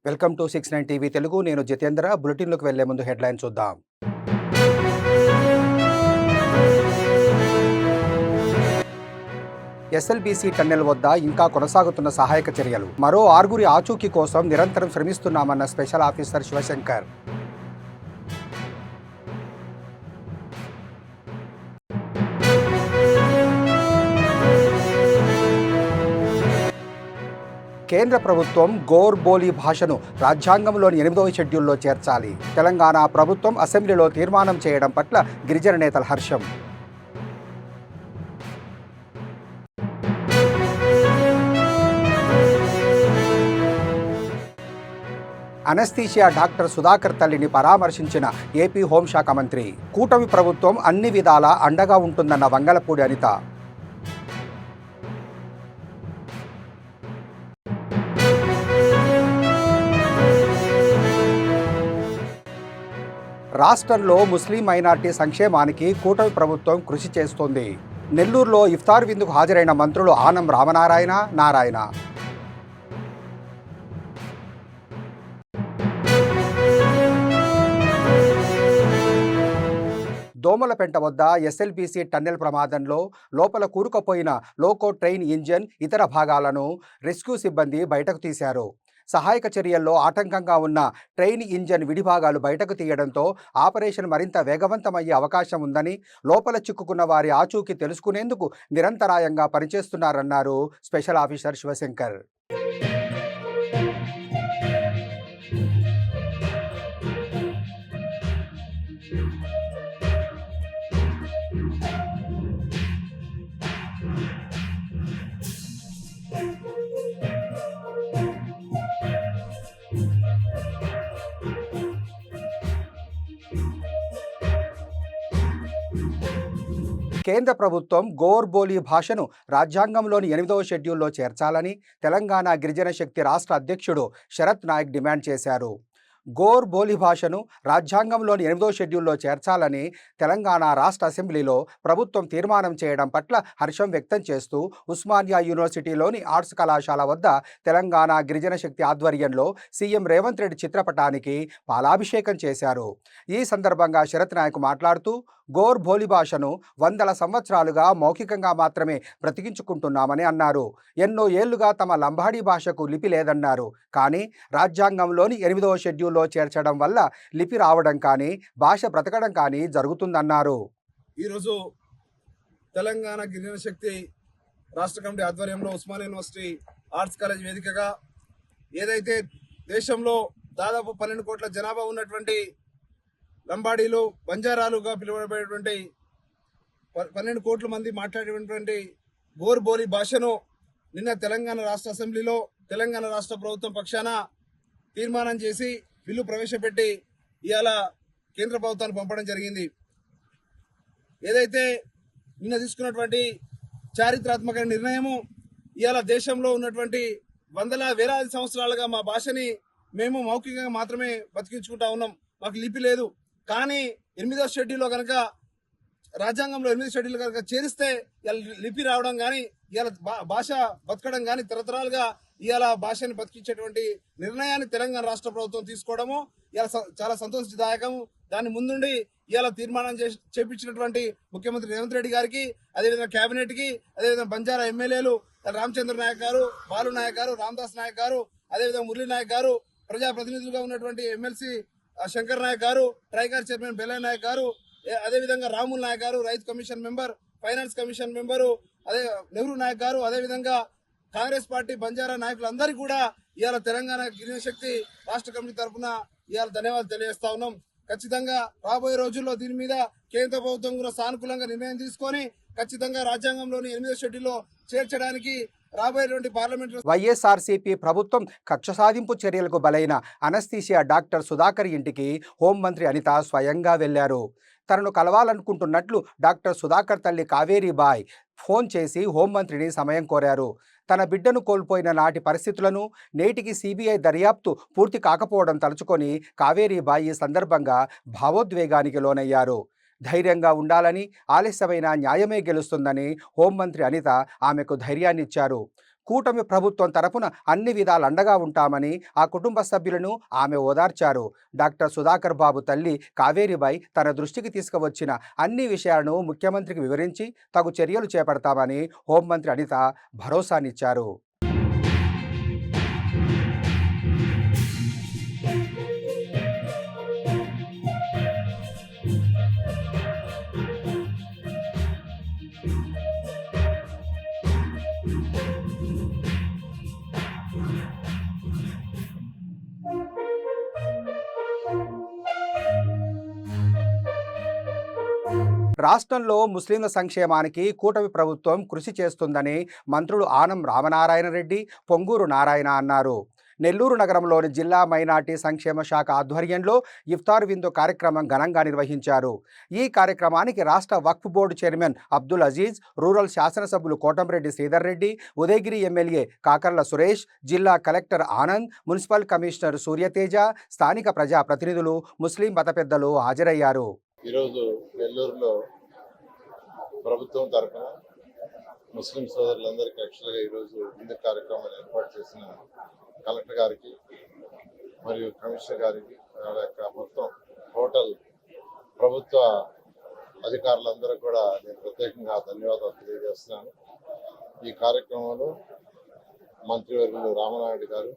Welcome to 69 TV Telugu. నేను జితేంద్ర. బులెటిన్లోకి వెళ్లే ముందు హెడ్లైన్ చూద్దాం. ఎస్ఎల్బీసీ టన్నెల్ వద్ద ఇంకా కొనసాగుతున్న సహాయక చర్యలు. మరో 6 ఆచూకీ కోసం నిరంతరం శ్రమిస్తున్నామన్న స్పెషల్ ఆఫీసర్ శివశంకర్. కేంద్ర ప్రభుత్వం గోర్ బోలీ భాషను రాజ్యాంగంలోని 8వ షెడ్యూల్లో చేర్చాలి. తెలంగాణ ప్రభుత్వం అసెంబ్లీలో తీర్మానం చేయడం పట్ల గిరిజన నేతల హర్షం. అనస్థీషియా డాక్టర్ సుధాకర్ తల్లిని పరామర్శించిన ఏపీ హోంశాఖ మంత్రి. కూటమి ప్రభుత్వం అన్ని విధాలా అండగా ఉంటుందన్న వంగలపూడి అనిత. రాష్ట్రంలో ముస్లిం మైనార్టీ సంక్షేమానికి కూటమి ప్రభుత్వం కృషి చేస్తోంది. నెల్లూరులో ఇఫ్తార్ విందుకు హాజరైన మంత్రులు ఆనం రామనారాయణ, నారాయణ. దోమలపెంట వద్ద ఎస్ఎల్బీసీ టన్నెల్ ప్రమాదంలో లోపల కూరుకుపోయిన లోకో ట్రైన్ ఇంజన్, ఇతర భాగాలను రెస్క్యూ సిబ్బంది బయటకు తీశారు. సహాయక చర్యల్లో ఆటంకంగా ఉన్న ట్రైన్ ఇంజన్ విడిభాగాలు బయటకు తీయడంతో ఆపరేషన్ మరింత వేగవంతమయ్యే అవకాశం ఉందని, లోపల చిక్కుకున్న వారి ఆచూకీ తెలుసుకునేందుకు నిరంతరాయంగా పనిచేస్తున్నారన్నారు స్పెషల్ ఆఫీసర్ శివశంకర్. కేంద్ర ప్రభుత్వం గోర్ బోలీ భాషను రాజ్యాంగంలోని 8వ షెడ్యూల్లో చేర్చాలని తెలంగాణ గిరిజన శక్తి రాష్ట్ర అధ్యక్షుడు శరత్ నాయక్ డిమాండ్ చేశారు. గోర్ బోలీ భాషను రాజ్యాంగంలోని 8వ షెడ్యూల్లో చేర్చాలని తెలంగాణ రాష్ట్ర అసెంబ్లీలో ప్రభుత్వం తీర్మానం చేయడం పట్ల హర్షం వ్యక్తం చేస్తూ ఉస్మానియా యూనివర్సిటీలోని ఆర్ట్స్ కళాశాల వద్ద తెలంగాణ గిరిజన శక్తి ఆధ్వర్యంలో సీఎం రేవంత్ రెడ్డి చిత్రపటానికి పాలాభిషేకం చేశారు. ఈ సందర్భంగా శరత్ నాయక్ మాట్లాడుతూ గోర్ బోలీ భాషను వందల సంవత్సరాలుగా మౌఖికంగా మాత్రమే బ్రతికించుకుంటున్నామని అన్నారు. ఎన్నో ఏళ్లుగా తమ లంబాడీ భాషకు లిపి లేదన్నారు. కానీ రాజ్యాంగంలోని 8వ షెడ్యూల్లో చేర్చడం వల్ల లిపి రావడం కానీ భాష బ్రతకడం కానీ జరుగుతుందన్నారు. ఈరోజు తెలంగాణ గిరిజన శక్తి రాష్ట్ర కమిటీ ఆధ్వర్యంలో ఉస్మానియా యూనివర్సిటీ ఆర్ట్స్ కాలేజ్ వేదికగా ఏదైతే దేశంలో దాదాపు 12 కోట్ల జనాభా ఉన్నటువంటి లంబాడీలు, బంజారాలుగా పిలువబడేటువంటి 12 కోట్ల మంది మాట్లాడేటువంటి గోర్ బోలీ భాషను నిన్న తెలంగాణ రాష్ట్ర అసెంబ్లీలో తెలంగాణ రాష్ట్ర ప్రభుత్వం పక్షాన తీర్మానం చేసి బిల్లు ప్రవేశపెట్టి ఇవాళ కేంద్ర ప్రభుత్వానికి పంపడం జరిగింది. ఏదైతే నిన్న తీసుకున్నటువంటి చారిత్రాత్మక నిర్ణయము ఇవాళ దేశంలో ఉన్నటువంటి వేలాది సంవత్సరాలుగా మా భాషని మేము మౌఖికంగా మాత్రమే బతికించుకుంటా ఉన్నాం. మాకు లిపి లేదు. కానీ 8వ షెడ్యూల్లో కనుక రాజ్యాంగంలో 8వ షెడ్యూల్ కనుక చేరిస్తే ఇవాళ లిపి రావడం కానీ ఇవాళ భాష బతకడం కానీ తరతరాలుగా ఇవాళ భాషని బతికించేటువంటి నిర్ణయాన్ని తెలంగాణ రాష్ట్ర ప్రభుత్వం తీసుకోవడము ఇవాళ చాలా సంతోషదాయకము. దాని ముందుండి ఇవాళ తీర్మానం చేపించినటువంటి ముఖ్యమంత్రి రేవంత్ రెడ్డి గారికి, అదేవిధంగా కేబినెట్ కి, అదేవిధంగా బంజారా ఎమ్మెల్యేలు రామచంద్ర నాయక్ గారు, బాలు నాయక్ గారు, రామదాస్ నాయక్ గారు, అదేవిధంగా మురళీ నాయక్ గారు, ప్రజాప్రతినిధులుగా ఉన్నటువంటి ఎమ్మెల్సీ శంకర్ నాయక్ గారు, ట్రైగర్ చైర్మన్ బెల్లయ్య నాయక్ గారు, అదేవిధంగా రాముల్ నాయక్ గారు, రైతు commission member, finance commission member, అదే నెహ్రూ నాయక్ గారు, అదేవిధంగా కాంగ్రెస్ పార్టీ బంజారా నాయకులందరికీ కూడా ఇవాళ తెలంగాణ గిరిజన శక్తి రాష్ట్ర కమిటీ తరఫున ఇవాళ ధన్యవాదాలు తెలియజేస్తా ఉన్నాం. ఖచ్చితంగా రాబోయే రోజుల్లో దీని మీద కేంద్ర ప్రభుత్వం కూడా సానుకూలంగా నిర్ణయం తీసుకొని ఖచ్చితంగా రాజ్యాంగంలోని 8వ షెడ్యూల్లో చేర్చడానికి రాబోయేటువంటి పార్లమెంట్. వైఎస్ఆర్సీపీ ప్రభుత్వం కక్ష సాధింపు చర్యలకు బలైన అనస్థీషియా డాక్టర్ సుధాకర్ ఇంటికి హోంమంత్రి అనిత స్వయంగా వెళ్లారు. తనను కలవాలనుకుంటున్నట్లు డాక్టర్ సుధాకర్ తల్లి కావేరీబాయ్ ఫోన్ చేసి హోంమంత్రిని సమయం కోరారు. తన బిడ్డను కోల్పోయిన నాటి పరిస్థితులను, నేటికి సిబిఐ దర్యాప్తు పూర్తి కాకపోవడం తలుచుకొని కావేరీబాయ్ ఈ సందర్భంగా భావోద్వేగానికి లోనయ్యారు. ధైర్యంగా ఉండాలని, ఆలస్యమైన న్యాయమే గెలుస్తుందని హోంమంత్రి అనిత ఆమెకు ధైర్యాన్నిచ్చారు. కూటమి ప్రభుత్వం తరపున అన్ని విధాలు అండగా ఉంటామని ఆ కుటుంబ సభ్యులను ఆమె ఓదార్చారు. డాక్టర్ సుధాకర్ బాబు తల్లి కావేరీబాయి తన దృష్టికి తీసుకువచ్చిన అన్ని విషయాలను ముఖ్యమంత్రికి వివరించి తగు చర్యలు చేపడతామని హోంమంత్రి అనిత భరోసానిచ్చారు. రాష్ట్రంలో ముస్లింల సంక్షేమానికి కూటమి ప్రభుత్వం కృషి చేస్తుందని మంత్రులు ఆనం రామనారాయణ రెడ్డి, పొంగూరు నారాయణ అన్నారు. నెల్లూరు నగరంలోని జిల్లా మైనార్టీ సంక్షేమ శాఖ ఆధ్వర్యంలో ఇఫ్తార్ విందు కార్యక్రమం ఘనంగా నిర్వహించారు. ఈ కార్యక్రమానికి రాష్ట్ర వక్ఫ్ board chairman Abdul Aziz, rural శాసనసభ్యులు కోటంరెడ్డి శ్రీధర్ రెడ్డి, ఉదయగిరి ఎమ్మెల్యే కాకర్ల సురేష్, జిల్లా collector Anand, municipal commissioner Suryateja, స్థానిక ప్రజా ప్రతినిధులు, ముస్లిం మత పెద్దలు హాజరయ్యారు. ఈరోజు నెల్లూరులో ప్రభుత్వం తరఫున ముస్లిం సోదరులందరికీ యాక్చువల్గా ఈరోజు విందు కార్యక్రమాలు ఏర్పాటు చేసిన కలెక్టర్ గారికి మరియు కమిషనర్ గారికి వాళ్ళ యొక్క మొత్తం టోటల్ ప్రభుత్వ అధికారులందరూ కూడా నేను ప్రత్యేకంగా ధన్యవాదాలు తెలియజేస్తున్నాను. ఈ కార్యక్రమంలో మంత్రివర్యులు రామనాయుడు గారు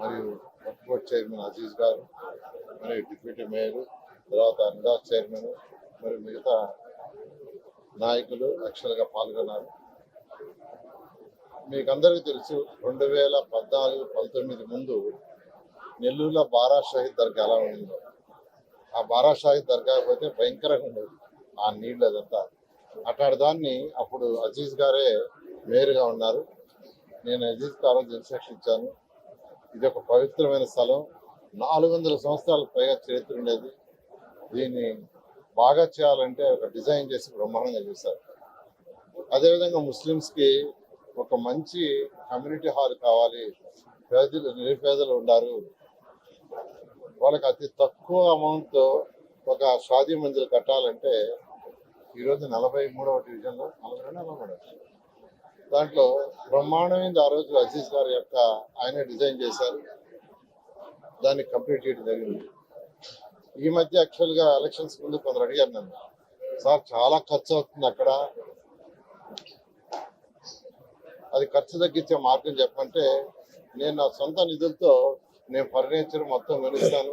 మరియు వక్ఫ్ బోర్డ్ చైర్మన్ అజీజ్ గారు మరియు డిప్యూటీ మేయర్, తర్వాత నిదాస్ చైర్మన్ మరియు మిగతా నాయకులు యాక్చువల్గా పాల్గొన్నారు. మీకు అందరికీ తెలుసు 2014-19 ముందు నెల్లూరులో బారా షాహీద్ దర్గా ఎలా ఉండిందో, ఆ బారా షాహీద్ దర్గా పోతే భయంకరంగా ఉండేది ఆ నీళ్ళు అదంతా. అట్లాంటి దాన్ని అప్పుడు అజీజ్ గారే మేయర్గా ఉన్నారు. నేను అజీజ్ గారు ఇన్స్ట్రక్షన్ ఇచ్చాను. ఇది ఒక పవిత్రమైన స్థలం, 400 సంవత్సరాల పైగా చరిత్ర ఉండేది. దీన్ని బాగా చేయాలంటే ఒక డిజైన్ చేసి బ్రహ్మాండంగా చేశారు. అదేవిధంగా ముస్లిమ్స్కి ఒక మంచి కమ్యూనిటీ హాల్ కావాలి, నిరుపేదలు ఉన్నారు, వాళ్ళకి అతి తక్కువ అమౌంట్తో ఒక షాదీ మంజిల్ కట్టాలంటే ఈరోజు 43వ డివిజన్లో 42 దాంట్లో బ్రహ్మాండమైంది. ఆ రోజు అజీజ్ గారి యొక్క ఆయనే డిజైన్ చేశారు, దాన్ని కంప్లీట్ చేయడం జరిగింది. ఈ మధ్య యాక్చువల్గా ఎలక్షన్స్ ముందు కొందరు అడిగారు నన్ను, సార్ చాలా ఖర్చు అవుతుంది అక్కడ, అది ఖర్చు తగ్గించే మార్గం చెప్పంటే నేను నా సొంత నిధులతో నేను ఫర్నిచర్ మొత్తం కొనిస్తాను.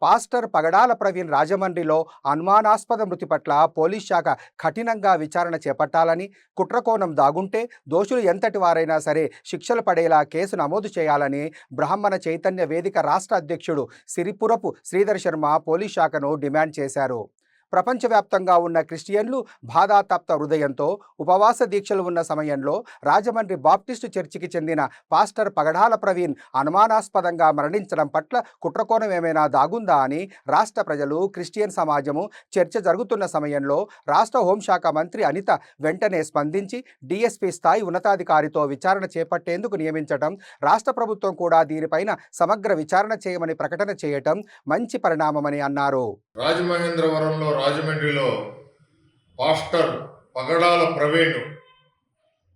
పాస్టర్ పగడాల ప్రవీణ్ రాజమండ్రిలో అనుమానాస్పద మృతి పట్ల పోలీస్ శాఖ కఠినంగా విచారణ చేపట్టాలని, కుట్రకోణం దాగుంటే దోషులు ఎంతటి వారైనా సరే శిక్షలు పడేలా కేసు నమోదు చేయాలని బ్రాహ్మణ చైతన్య వేదిక రాష్ట్ర అధ్యక్షుడు సిరిపురపు శ్రీధర్ శర్మ పోలీస్ శాఖను డిమాండ్ చేశారు. ప్రపంచవ్యాప్తంగా ఉన్న క్రిస్టియన్లు బాధాతప్త హృదయంతో ఉపవాస దీక్షలు ఉన్న సమయంలో రాజమండ్రి బాప్టిస్టు చర్చికి చెందిన పాస్టర్ పగడాల ప్రవీణ్ అనుమానాస్పదంగా మరణించడం పట్ల కుట్రకోణం ఏమైనా దాగుందా అని రాష్ట్ర ప్రజలు, క్రిస్టియన్ సమాజము చర్చ జరుగుతున్న సమయంలో రాష్ట్ర హోంశాఖ మంత్రి అనిత వెంటనే స్పందించి డీఎస్పీ స్థాయి ఉన్నతాధికారితో విచారణ చేపట్టేందుకు నియమించడం, రాష్ట్ర ప్రభుత్వం కూడా దీనిపైన సమగ్ర విచారణ చేయమని ప్రకటన చేయటం మంచి పరిణామమని అన్నారు. రాజమండ్రిలో పాస్టర్ పగడాల ప్రవీణ్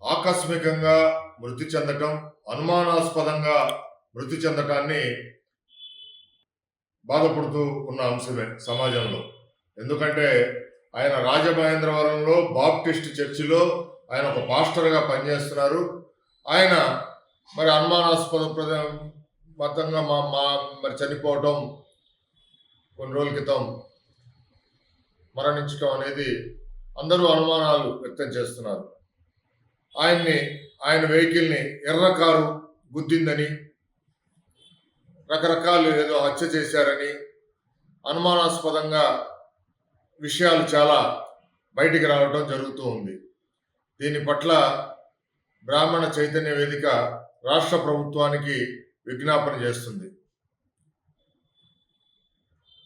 ఆకస్మికంగా మృతి చెందటం, అనుమానాస్పదంగా మృతి చెందటాన్ని బాధపడుతూ ఉన్న అంశమే సమాజంలో. ఎందుకంటే ఆయన రాజమహేంద్రవరంలో బాప్టిస్ట్ చర్చిలో ఆయన ఒక పాస్టర్గా పనిచేస్తున్నారు. ఆయన మరి అనుమానాస్పద మొత్తంగా మరి చనిపోవటం, కొన్ని రోజుల క్రితం మరణించడం అనేది అందరూ అనుమానాలు వ్యక్తం చేస్తున్నారు. ఆయన వెహికల్ని ఎర్ర కారు గుద్దిందని, రకరకాలు ఏదో హత్య చేశారని అనుమానాస్పదంగా విషయాలు చాలా బయటికి రావడం జరుగుతూ ఉంది. దీని పట్ల బ్రాహ్మణ చైతన్య వేదిక రాష్ట్ర ప్రభుత్వానికి విజ్ఞాపన చేస్తుంది.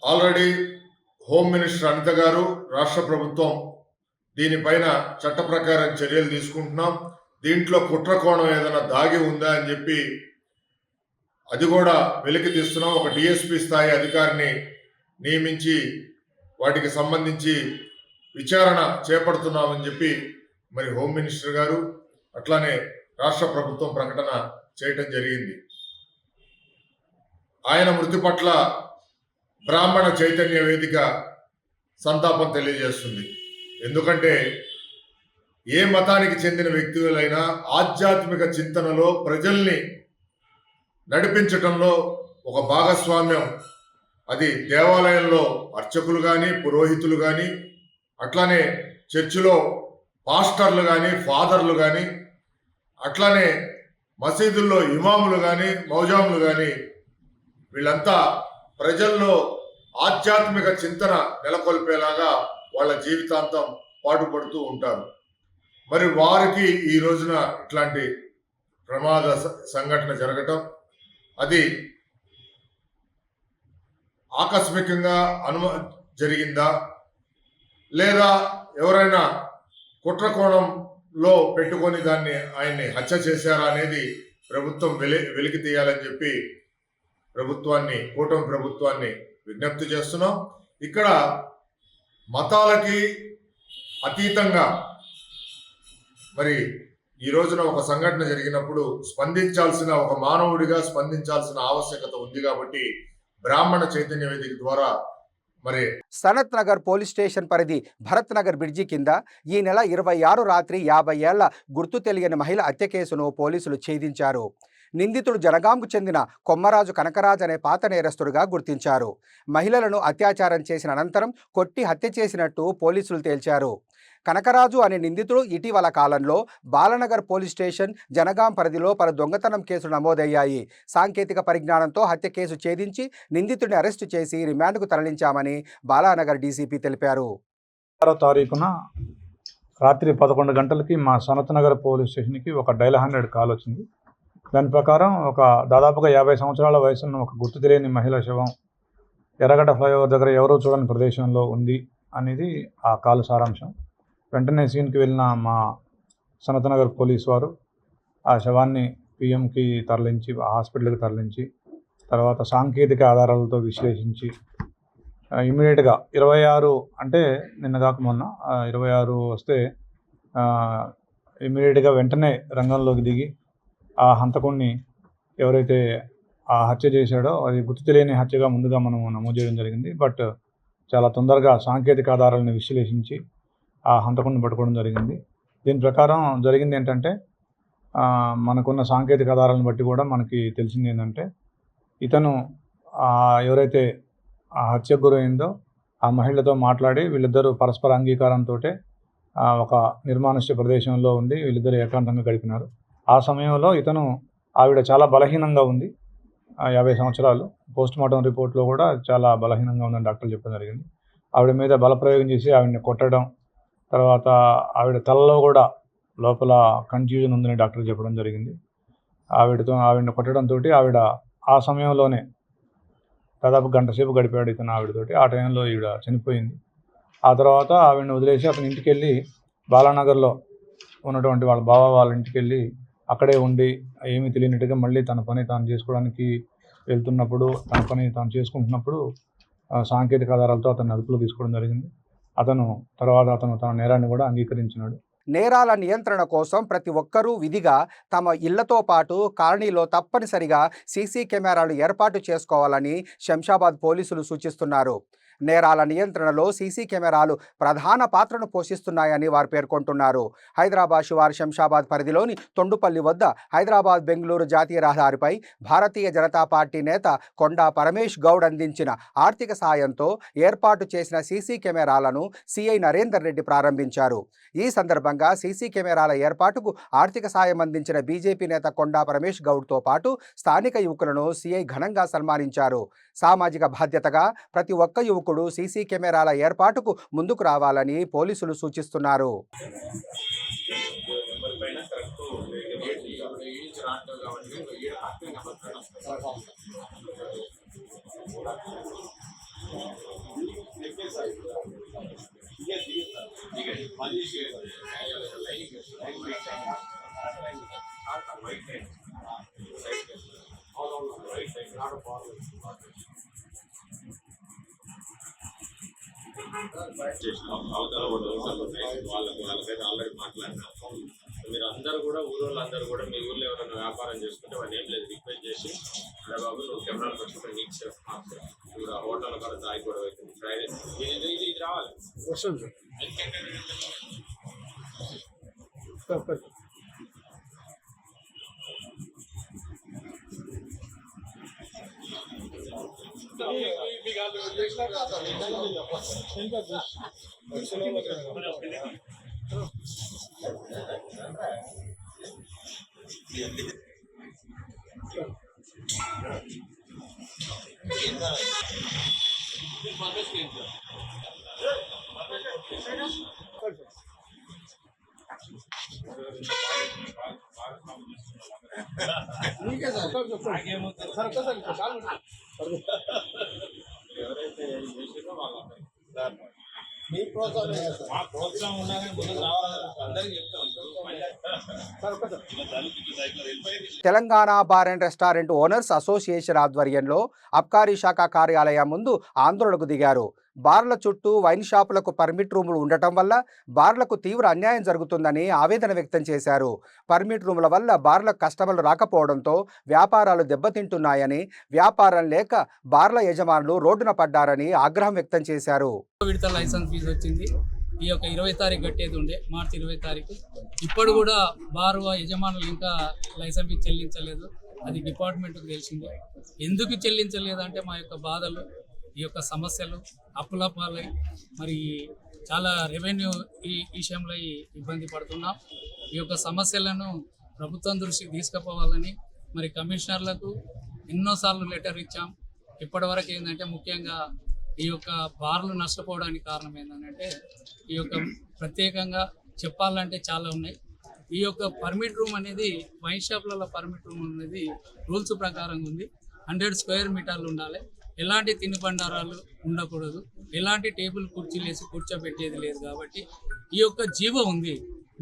ఆల్రెడీ హోమ్ మినిస్టర్ అనిత గారు, రాష్ట్ర ప్రభుత్వం దీనిపైన చట్ట ప్రకారం చర్యలు తీసుకుంటున్నాం, దీంట్లో కుట్రకోణం ఏదైనా దాగి ఉందా అని చెప్పి అది కూడా వెలికి తీస్తున్నాం. ఒక డిఎస్పీ స్థాయి అధికారిని నియమించి వాటికి సంబంధించి విచారణ చేపడుతున్నామని చెప్పి మరి హోమ్ మినిస్టర్ గారు, అట్లానే రాష్ట్ర ప్రభుత్వం ప్రకటన చేయటం జరిగింది. ఆయన మృతి పట్ల బ్రాహ్మణ చైతన్య వేదిక సంతాపం తెలియజేస్తుంది. ఎందుకంటే ఏ మతానికి చెందిన వ్యక్తులైనా ఆధ్యాత్మిక చింతనలో ప్రజల్ని నడిపించటంలో ఒక భాగస్వామ్యం, అది దేవాలయంలో అర్చకులు కానీ పురోహితులు కానీ అట్లానే చర్చిలో పాస్టర్లు కానీ ఫాదర్లు కానీ అట్లానే మసీదుల్లో ఇమాములు కానీ మౌజాములు కానీ వీళ్ళంతా ప్రజల్లో ఆధ్యాత్మిక చింతన నెలకొల్పేలాగా వాళ్ళ జీవితాంతం పాటుపడుతూ ఉంటారు. మరి వారికి ఈ రోజున ఇట్లాంటి ప్రమాద సంఘటన జరగటం అది ఆకస్మికంగా జరిగిందా లేదా ఎవరైనా కుట్రకోణంలో పెట్టుకొని ఆయన్ని హత్య చేశారా అనేది ప్రభుత్వం వెలికి తీయాలని చెప్పి కూటమి ప్రభుత్వాన్ని విజ్ఞప్తి చేస్తున్నాం. ఇక్కడ మతాలకి అతీతంగా మరి ఈ రోజున ఒక సంఘటన జరిగినప్పుడు ఒక మానవుడిగా స్పందించాల్సిన ఆవశ్యకత ఉంది. కాబట్టి బ్రాహ్మణ చైతన్య వేదిక ద్వారా మరి సనత్ నగర్ పోలీస్ స్టేషన్ పరిధి భరత్ నగర్ బ్రిడ్జి కింద ఈ నెల 26 రాత్రి 50 ఏళ్ల గుర్తు తెలియని మహిళ హత్య కేసును పోలీసులు ఛేదించారు. నిందితుడు జనగాంకు చెందిన కొమ్మరాజు కనకరాజ్ అనే పాత నేరస్తుడిగా గుర్తించారు. మహిళలను అత్యాచారం చేసిన అనంతరం కొట్టి హత్య చేసినట్టు పోలీసులు తేల్చారు. కనకరాజు అనే నిందితుడు ఇటీవల కాలంలో బాలనగర్ పోలీస్ స్టేషన్ జనగాం పరిధిలో పలు దొంగతనం కేసులు నమోదయ్యాయి. సాంకేతిక పరిజ్ఞానంతో హత్య కేసు ఛేదించి నిందితుడిని అరెస్టు చేసి రిమాండ్కు తరలించామని బాలానగర్ డీసీపీ తెలిపారు. 6వ తారీఖున రాత్రి 11 గంటలకి మా సనత్ నగర్ పోలీస్ స్టేషన్కి ఒక డైల్ 100 కాల్ వచ్చింది. దాని ప్రకారం దాదాపుగా 50 సంవత్సరాల వయసున్న ఒక గుర్తు తెలియని మహిళ శవం ఎర్రగడ్డ ఫ్లైఓవర్ దగ్గర ఎవరో చూడని ప్రదేశంలో ఉంది అనేది ఆ కాలు సారాంశం. వెంటనే సీన్కి వెళ్ళిన మా సనత్ నగర్ పోలీసు వారు ఆ శవాన్ని పిఎంకి తరలించి హాస్పిటల్కి తరలించి తర్వాత సాంకేతిక ఆధారాలతో విశ్లేషించి ఇమీడియట్గా 26 అంటే నిన్న కాక మొన్న 26 వస్తే ఇమీడియట్గా వెంటనే రంగంలోకి దిగి ఆ హంతకుడిని ఎవరైతే ఆ హత్య చేశాడో అది గుర్తు తెలియని హత్యగా ముందుగా మనం నమోదు చేయడం జరిగింది. బట్ చాలా తొందరగా సాంకేతిక ఆధారాలను విశ్లేషించి ఆ హంతకుడిని పట్టుకోవడం జరిగింది. దీని ప్రకారం జరిగింది ఏంటంటే మనకున్న సాంకేతిక ఆధారాలను బట్టి కూడా మనకి తెలిసింది ఏంటంటే ఇతను ఎవరైతే ఆ హత్యకు గురైందో ఆ మహిళతో మాట్లాడి వీళ్ళిద్దరూ పరస్పర అంగీకారంతో ఒక నిర్మానుష్య ప్రదేశంలో ఉండి వీళ్ళిద్దరూ ఏకాంతంగా గడిపినారు. ఆ సమయంలో ఆవిడ చాలా బలహీనంగా ఉంది, 50 సంవత్సరాలు. పోస్ట్మార్టం రిపోర్ట్లో కూడా చాలా బలహీనంగా ఉందని డాక్టర్లు చెప్పడం జరిగింది. ఆవిడ మీద బలప్రయోగం చేసి ఆవిడని కొట్టడం, తర్వాత ఆవిడ తలలో కూడా లోపల కన్ఫ్యూజన్ ఉందని డాక్టర్ చెప్పడం జరిగింది. ఆవిడని కొట్టడంతో ఆవిడ ఆ సమయంలోనే దాదాపు గంట సేపు గడిపాడు ఇతను ఆవిడతోటి. ఆ టైంలో ఈవిడ చనిపోయింది. ఆ తర్వాత ఆవిడని వదిలేసి అతని ఇంటికి వెళ్ళి బాలానగర్లో ఉన్నటువంటి వాళ్ళ బావ వాళ్ళ ఇంటికి వెళ్ళి అక్కడే ఉండి ఏమీ తెలియనట్టుగా మళ్ళీ తన పని తాను చేసుకోవడానికి వెళ్తున్నప్పుడు తన పని తాను చేసుకుంటున్నప్పుడు సాంకేతిక ఆధారాలతో అతన్ని అదుపులో తీసుకోవడం జరిగింది. తర్వాత అతను తన నేరాన్ని కూడా అంగీకరించినాడు. నేరాల నియంత్రణ కోసం ప్రతి ఒక్కరూ విధిగా తమ ఇళ్లతో పాటు కాలనీలో తప్పనిసరిగా సీసీ కెమెరాలు ఏర్పాటు చేసుకోవాలని శంషాబాద్ పోలీసులు సూచిస్తున్నారు. నేరాల నియంత్రణలో సీసీ కెమెరాలు ప్రధాన పాత్రను పోషిస్తున్నాయని వారు పేర్కొంటున్నారు. హైదరాబాద్ శివారు శంషాబాద్ పరిధిలోని తొండుపల్లి వద్ద హైదరాబాద్ బెంగళూరు జాతీయ రహదారిపై భారతీయ జనతా పార్టీ నేత కొండా పరమేష్ గౌడ్ అందించిన ఆర్థిక సాయంతో ఏర్పాటు చేసిన సీసీ కెమెరాలను సిఐ నరేందర్ రెడ్డి ప్రారంభించారు. ఈ సందర్భంగా సీసీ కెమెరాల ఏర్పాటుకు ఆర్థిక సాయం అందించిన బీజేపీ నేత కొండా పరమేష్ గౌడ్తో పాటు స్థానిక యువకులను సిఐ ఘనంగా సన్మానించారు. సామాజిక బాధ్యతగా ప్రతి ఒక్క యువకుడు సీసీ కెమెరాల ఏర్పాటుకు ముందుకు రావాలని పోలీసులు సూచిస్తున్నారు. అవతల వాళ్ళకైతే ఆల్రెడీ మాట్లాడినా మీరు అందరూ కూడా ఊరోళ్ళందరూ కూడా మీ ఊళ్ళో ఎవరైనా వ్యాపారం చేసుకుంటే వాళ్ళు ఏం లేదు రిక్వెస్ట్ చేసి అరే బాబు నువ్వు కెమెరాలు పెట్టుకుంటే నీకు సేఫ్ ఇప్పుడు ఆ హోటల్ కూడా దాగి కూడా అవుతుంది ఫ్రైడే ఇది రావాలి ఎవరైతే చేసినో వాళ్ళందరూ మీ ప్రోత్సాహం మా ప్రోత్సాహం ఉన్నారని ముందుకు రావాలని అందరికీ చెప్తాం. Telangana bar and restaurant owners association ఆధ్వర్యంలో అబ్కారీ శాఖ కార్యాలయం ముందు ఆందోళనకు దిగారు. బార్ల చుట్టూ వైన్ షాపులకు పర్మిట్ రూములు ఉండటం వల్ల బార్లకు తీవ్ర అన్యాయం జరుగుతుందని ఆవేదన వ్యక్తం చేశారు. పర్మిట్ రూముల వల్ల బార్లకు కస్టమర్లు రాకపోవడంతో వ్యాపారాలు దెబ్బతింటున్నాయని, వ్యాపారం లేక బార్ల యజమానులు రోడ్డున పడ్డారని ఆగ్రహం వ్యక్తం చేశారు. విడత లైసెన్స్ ఫీజు వచ్చింది. ఈ యొక్క 20 తారీఖు కట్టేది ఉండే, మార్చి 20 తారీఖు. ఇప్పుడు కూడా బారు యజమానులు ఇంకా లైసెన్స్ ఫీజు చెల్లించలేదు. అది డిపార్ట్మెంట్కి తెలిసిందే. ఎందుకు చెల్లించలేదంటే మా యొక్క బాధలు, ఈ యొక్క సమస్యలు, అప్పుల పాలై మరి చాలా రెవెన్యూ ఈ విషయంలో ఇబ్బంది పడుతున్నాం. ఈ యొక్క సమస్యలను ప్రభుత్వం దృష్టికి తీసుకుపోవాలని మరి కమిషనర్లకు ఎన్నోసార్లు లెటర్ ఇచ్చాం. ఇప్పటివరకు ఏంటంటే ముఖ్యంగా ఈ యొక్క బార్లు నష్టపోవడానికి కారణం ఏంటంటే ఈ యొక్క ప్రత్యేకంగా చెప్పాలంటే చాలా ఉన్నాయి. ఈ యొక్క పర్మిట్ రూమ్ అనేది వైన్ షాప్లలో పర్మిట్ రూమ్ అనేది రూల్స్ ప్రకారం ఉంది. 100 స్క్వేర్ మీటర్లు ఉండాలి. ఎలాంటి తినుబండారాలు ఉండకూడదు. ఎలాంటి టేబుల్ కుర్చీలు వేసి కూర్చోబెట్టేది లేదు. కాబట్టి ఈ యొక్క జీవో ఉంది.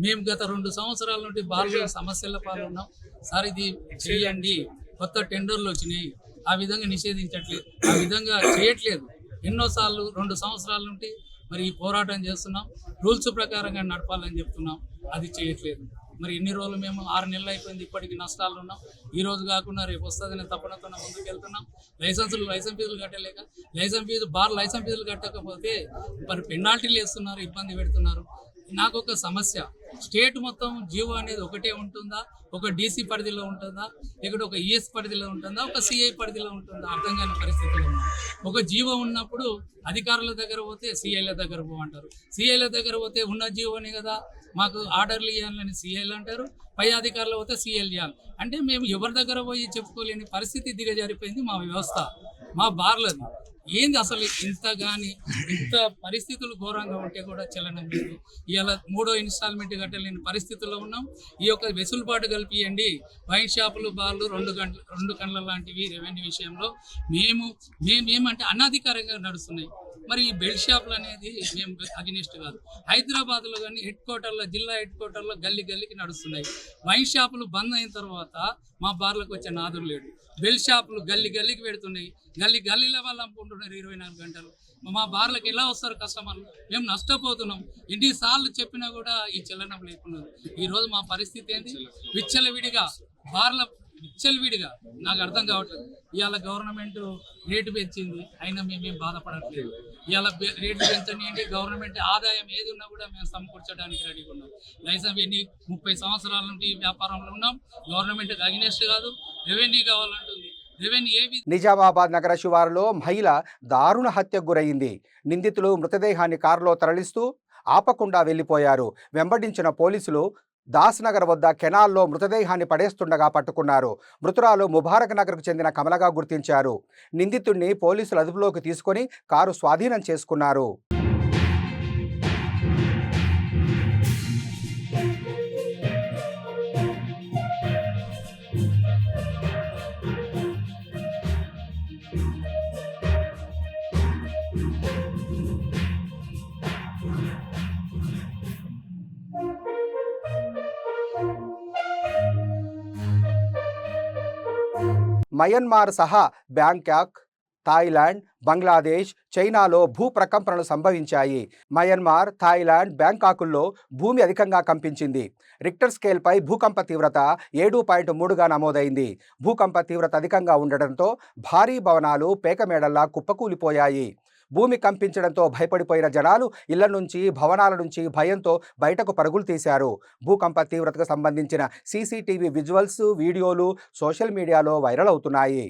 మేము గత 2 సంవత్సరాల నుండి బార్లు సమస్యల పాల్గొన్నాం. సార్ ఇది చేయండి, కొత్త టెండర్లు వచ్చినాయి, ఆ విధంగా నిషేధించట్లేదు, ఆ విధంగా చేయట్లేదు. ఎన్నోసార్లు 2 సంవత్సరాల నుండి మరి పోరాటం చేస్తున్నాం. రూల్స్ ప్రకారంగా నడపాలని చెప్తున్నాం, అది చేయట్లేదు. మరి ఎన్ని రోజులు మేము 6 నెలలు అయిపోయింది, ఇప్పటికీ నష్టాలు ఉన్నాం. ఈ రోజు కాకుండా రేపు వస్తుందని తప్పనతో ముందుకు వెళ్తున్నాం. లైసెన్స్ ఫీజులు కట్టలేక, లైసెన్స్ ఫీజులు కట్టకపోతే మరి పెనాల్టీలు వేస్తున్నారు, ఇబ్బంది పెడుతున్నారు. నాకు ఒక సమస్య, స్టేట్ మొత్తం జీవో అనేది ఒకటే ఉంటుందా, ఒక డీసీ పరిధిలో ఉంటుందా, లేకపోతే ఒక ఈఎస్ పరిధిలో ఉంటుందా, ఒక సిఐ పరిధిలో ఉంటుందా, అర్థం కాని పరిస్థితులు ఉన్నాయి. ఒక జీవో ఉన్నప్పుడు అధికారుల దగ్గర పోతే సిఐల దగ్గర పోమంటారు, సిఐల దగ్గర పోతే ఉన్న జీవోని కదా మాకు ఆర్డర్లు ఇవ్వాలని సిఐలు అంటారు, పై అధికారులు పోతే సిఐలు చేయాలి. అంటే మేము ఎవరి దగ్గర పోయి చెప్పుకోలేని పరిస్థితి దిగజారిపోయింది మా వ్యవస్థ, మా బార్లది. ఏంది అసలు ఇంత పరిస్థితులు ఘోరంగా ఉంటే కూడా చలనం లేదు. ఇవాళ 3వ ఇన్స్టాల్మెంట్ కట్టలేని పరిస్థితుల్లో ఉన్నాం. ఈ యొక్క వెసులుబాటు కల్పియండి. వైన్ షాపులు, బార్లు 2 కళ్ళ లాంటివి రెవెన్యూ విషయంలో మేమేమంటే అనధికారంగా నడుస్తున్నాయి. మరి ఈ బెల్ట్ షాపులు అనేది మేము అగెనిస్ట్ కాదు. హైదరాబాద్లో కానీ జిల్లా హెడ్ క్వార్టర్లో గల్లీకి నడుస్తున్నాయి. వైన్ షాపులు బంద్ అయిన తర్వాత మా బార్లకు వచ్చే నాదులు లేడు. బెల్ట్ షాపులు గల్లీకి పెడుతున్నాయి. గల్లీల వాళ్ళు అమ్ముకుంటున్నారు 24 గంటలు. మా బార్లకు ఎలా వస్తారు కస్టమర్లు? మేము నష్టపోతున్నాం. ఎన్నిసార్లు చెప్పినా కూడా ఈ చలనం లేకున్నది. ఈరోజు మా పరిస్థితి ఏంటి? విచ్చలవిడిగా నాకు అర్థం కావట్లేదు. ఇవాళ గవర్నమెంట్ రేటు పెంచింది, అయినా మేమేం బాధపడట్లేదు. ఇవాళ రేటు పెంచనియండి, గవర్నమెంట్ ఆదాయం ఏది ఉన్నా కూడా మేము సమకూర్చడానికి రెడీగా ఉన్నాం. లైసెన్స్ 30 సంవత్సరాల నుండి వ్యాపారంలో ఉన్నాం. గవర్నమెంట్కి అగెనిస్ట్ కాదు, రెవెన్యూ కావాలంటుంది. నిజామాబాద్ నగర శివారులో మహిళ దారుణ హత్యకు గురైంది. నిందితులు మృతదేహాన్ని కారులో తరలిస్తూ ఆపకుండా వెళ్లిపోయారు. వెంబడించిన పోలీసులు దాస్నగర్ వద్ద కెనాల్లో మృతదేహాన్ని పడేస్తుండగా పట్టుకున్నారు. మృతురాలు ముబారక్ నగర్కు చెందిన కమలగా గుర్తించారు. నిందితుడిని పోలీసులు అదుపులోకి తీసుకొని కారు స్వాధీనం చేసుకున్నారు. మయన్మార్ సహా బ్యాంకాక్, థాయిలాండ్, బంగ్లాదేశ్, చైనాలో భూ ప్రకంపనలు సంభవించాయి. మయన్మార్, థాయిలాండ్, బ్యాంకాకుల్లో భూమి అధికంగా కంపించింది. రిక్టర్ స్కేల్పై భూకంప తీవ్రత 7.3గా నమోదైంది. భూకంప తీవ్రత అధికంగా ఉండడంతో భారీ భవనాలు పేకమేడల్లా కుప్పకూలిపోయాయి. భూమి కంపించడంతో భయపడిపోయిన జనాలు ఇళ్ల నుంచి, భవనాల నుంచి భయంతో బయటకు పరుగులు తీశారు. భూకంప తీవ్రతకు సంబంధించిన సీసీటీవీ విజువల్స్, వీడియోలు సోషల్ మీడియాలో వైరల్ అవుతున్నాయి.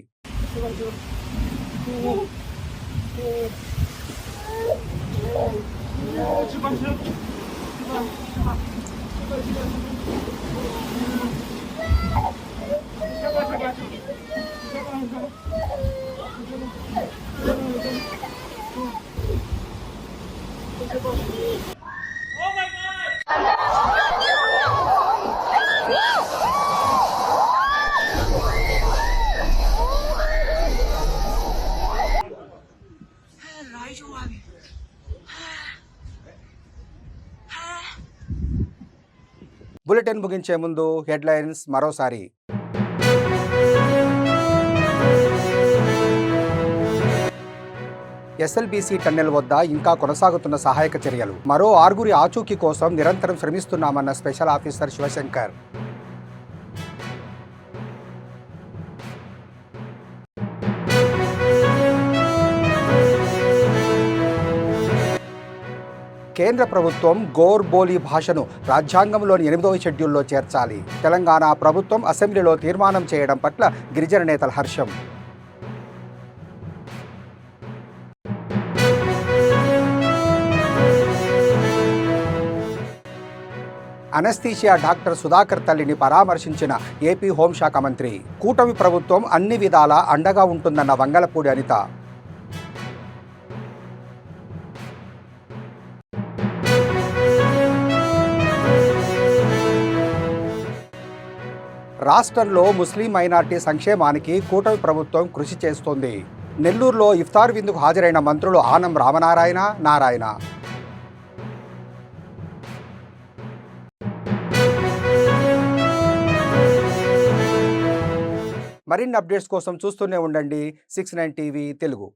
బులెటిన్ ముగించే ముందు హెడ్లైన్స్ మరోసారి. ఎస్ఎల్బీసీ టన్నెల్ వద్ద ఇంకా కొనసాగుతున్న సహాయక చర్యలు. మరో 6 ఆచూకీ కోసం నిరంతరం శ్రమిస్తున్నామన్న స్పెషల్ ఆఫీసర్ శివశంకర్. కేంద్ర ప్రభుత్వం గోర్ బోలీ భాషను రాజ్యాంగంలోని 8వ షెడ్యూల్లో చేర్చాలి. తెలంగాణ ప్రభుత్వం అసెంబ్లీలో తీర్మానం చేయడం పట్ల గిరిజన నేతల హర్షం. అనస్థీషియా డాక్టర్ సుధాకర్ తల్లిని పరామర్శించిన ఏపీ హోంశాఖ మంత్రి. కూటమి ప్రభుత్వం అన్ని విధాలా అండగా ఉంటుందన్న వంగలపూడి అనిత. రాష్ట్రంలో ముస్లిం మైనార్టీ సంక్షేమానికి కూటమి ప్రభుత్వం కృషి చేస్తోంది. నెల్లూరులో ఇఫ్తార్ విందుకు హాజరైన మంత్రులు ఆనం రామనారాయణ, నారాయణ. మరిన్ని అప్డేట్స్ కోసం చూస్తూనే ఉండండి 69 టీవీ తెలుగు.